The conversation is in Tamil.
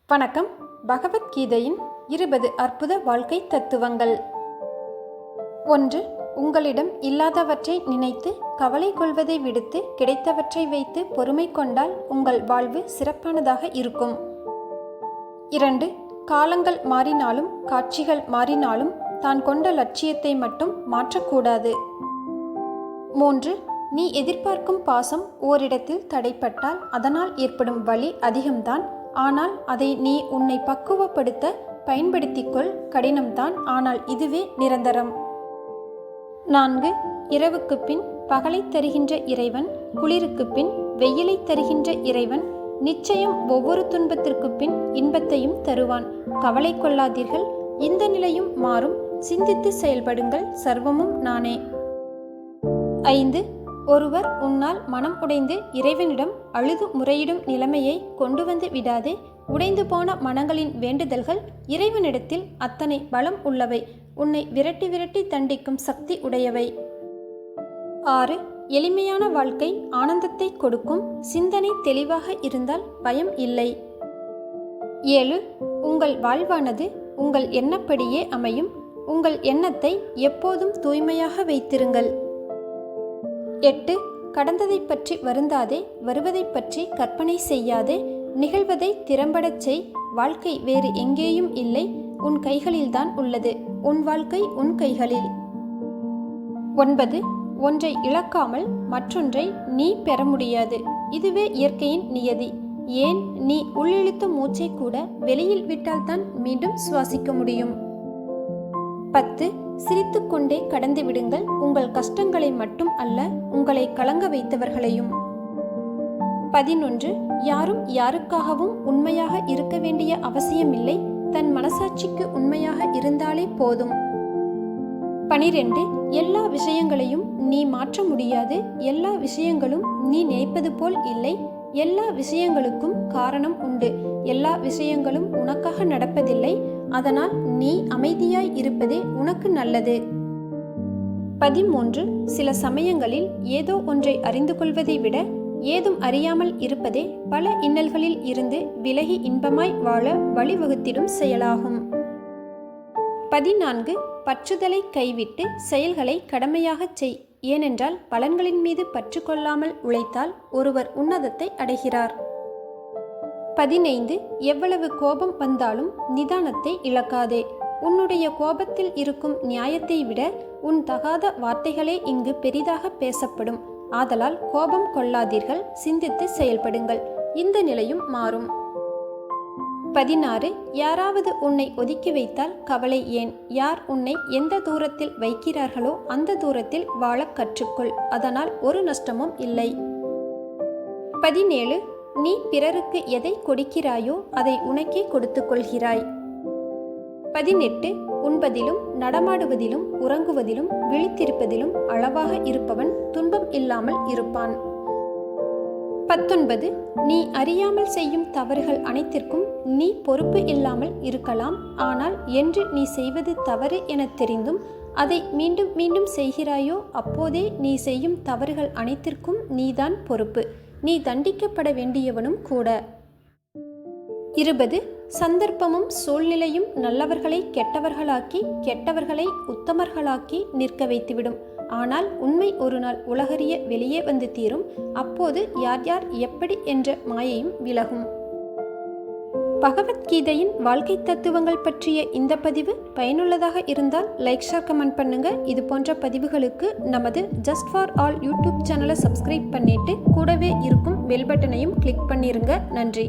வணக்கம். பகவத்கீதையின் 20 அற்புத வாழ்க்கை தத்துவங்கள். 1. உங்களிடம் இல்லாதவற்றை நினைத்து கவலை கொள்வதை விடுத்து கிடைத்தவற்றை வைத்து பொறுமை கொண்டால் உங்கள் வாழ்வு சிறப்பானதாக இருக்கும். 2. காலங்கள் மாறினாலும் காட்சிகள் மாறினாலும் தான் கொண்ட லட்சியத்தை மட்டும் மாற்றக்கூடாது. 3. நீ எதிர்பார்க்கும் பாசம் ஓரிடத்தில் தடைப்பட்டால் அதனால் ஏற்படும் வலி அதிகம்தான். ஆனால் அதை நீ உன்னை பக்குவப்படுத்த பயன்படுத்திக்கொள். கடினம்தான், ஆனால் இதுவே நிரந்தரம். 4. இரவுக்கு பின் பகலை தருகின்ற இறைவன், குளிருக்கு பின் வெயிலை தருகின்ற இறைவன் நிச்சயம் ஒவ்வொரு துன்பத்திற்கு பின் இன்பத்தையும் தருவான். கவலை கொள்ளாதீர்கள், இந்த நிலையும் மாறும். சிந்தித்து செயல்படுங்கள், சர்வமும் நானே. 5. ஒருவர் உன்னால் மனம் உடைந்து இறைவனிடம் அழுது முறையிடும் நிலைமையை கொண்டு வந்து விடாதே. உடைந்து போன மனங்களின் வேண்டுதல்கள் இறைவனிடத்தில் அத்தனை பலம் உள்ளவை. உன்னை விரட்டி விரட்டி தண்டிக்கும் சக்தி உடையவை. 6. எளிமையான வாழ்க்கை ஆனந்தத்தை கொடுக்கும். சிந்தனை தெளிவாக இருந்தால் பயம் இல்லை. 7. உங்கள் வாழ்வானது உங்கள் எண்ணப்படியே அமையும். உங்கள் எண்ணத்தை எப்போதும் தூய்மையாக வைத்திருங்கள். 8. கடந்ததை பற்றி வருந்தாதே, வருவதை பற்றி கற்பனை செய்யாதே. நிகழ்வதை திறம்படச் செய். வாழ்க்கை வேறு எங்கேயும் இல்லை, உன் கைகளில்தான் உள்ளது. உன் வாழ்க்கை உன் கைகளில். 9. ஒன்றை இழக்காமல் மற்றொன்றை நீ பெற முடியாது. இதுவே இயற்கையின் நியதி. ஏன், நீ உள்ளிழுத்த மூச்சை கூட வெளியில் விட்டால்தான் மீண்டும் சுவாசிக்க முடியும். 10. சிரித்துக்கொண்டே கடந்து விடுங்கள். உங்கள் கஷ்டங்களை மட்டும் அல்ல, உங்களை கலங்க வைத்தவர்களையும். 11. யாரும் யாருக்காகவும் உண்மையாக இருக்க வேண்டிய அவசியமில்லை. தன் மனசாட்சிக்கு உண்மையாக இருந்தாலே போதும். 12. எல்லா விஷயங்களையும் நீ மாற்ற முடியாது. எல்லா விஷயங்களும் நீ நினைப்பது போல் இல்லை. எல்லா விஷயங்களுக்கும் காரணம் உண்டு. எல்லா விஷயங்களும் உனக்காக நடப்பதில்லை. அதனால் நீ அமைதியாய் இருப்பதே உனக்கு நல்லது. 13. சில சமயங்களில் ஏதோ ஒன்றை அறிந்து கொள்வதை விட ஏதும் அறியாமல் இருப்பதே பல இன்னல்களில் இருந்து விலகி இன்பமாய் வாழ வழிவகுத்திடும் செயலாகும். 14. பற்றுதலை கைவிட்டு செயல்களை கடமையாகச் செய். ஏனென்றால் பலன்களின் மீது பற்று கொள்ளாமல் உழைத்தால் ஒருவர் உன்னதத்தை அடைகிறார். 15. எவ்வளவு கோபம் வந்தாலும் நிதானத்தை இழக்காதே. உன்னுடைய கோபத்தில் இருக்கும் நியாயத்தை விட உன் தகாத வார்த்தைகளே இங்கு பெரிதாக பேசப்படும். ஆதலால் கோபம் கொள்ளாதீர்கள், சிந்தித்து செயல்படுங்கள். இந்த நிலையும் மாறும். 16. யாராவது உன்னை ஒதுக்கி வைத்தால் கவலை ஏன்? யார் உன்னை எந்த தூரத்தில் வைக்கிறார்களோ அந்த தூரத்தில் வாழ கற்றுக்கொள். அதனால் ஒரு நஷ்டமும் இல்லை. 17. நீ பிறருக்கு எதை கொடுக்கிறாயோ அதை உனக்கே கொடுத்துக் கொள்கிறாய். 18. உண்பதிலும் நடமாடுவதிலும் உறங்குவதிலும் விழித்திருப்பதிலும் அளவாக இருப்பவன் துன்பம் இல்லாமல் இருப்பான். 19. நீ அறியாமல் செய்யும் தவறுகள் அனைத்திற்கும் நீ பொறுப்பு இல்லாமல் இருக்கலாம். ஆனால் என்று நீ செய்வது தவறு என தெரிந்தும் அதை மீண்டும் மீண்டும் செய்கிறாயோ அப்போதே நீ செய்யும் தவறுகள் அனைத்திற்கும் நீதான் பொறுப்பு. நீ தண்டிக்கப்பட வேண்டியவனும் கூட. 20. சந்தர்ப்பமும் சூழ்நிலையும் நல்லவர்களை கெட்டவர்களாக்கி கெட்டவர்களை உத்தமர்களாக்கி நிற்க வைத்துவிடும். ஆனால் உண்மை ஒரு நாள் உலகறிய வெளியே வந்து தீரும். அப்போது யார் யார் எப்படி என்ற மாயையும் விலகும். பகவத்கீதையின் வாழ்க்கை தத்துவங்கள் பற்றிய இந்த பதிவு பயனுள்ளதாக இருந்தால் லைக், ஷேர், கமெண்ட் பண்ணுங்க. இது போன்ற பதிவுகளுக்கு நமது ஜஸ்ட் ஃபார் ஆல் யூடியூப் சேனலை சப்ஸ்கிரைப் பண்ணிட்டு கூடவே இருக்கும் பெல் பட்டனையும் கிளிக் பண்ணிருங்க. நன்றி.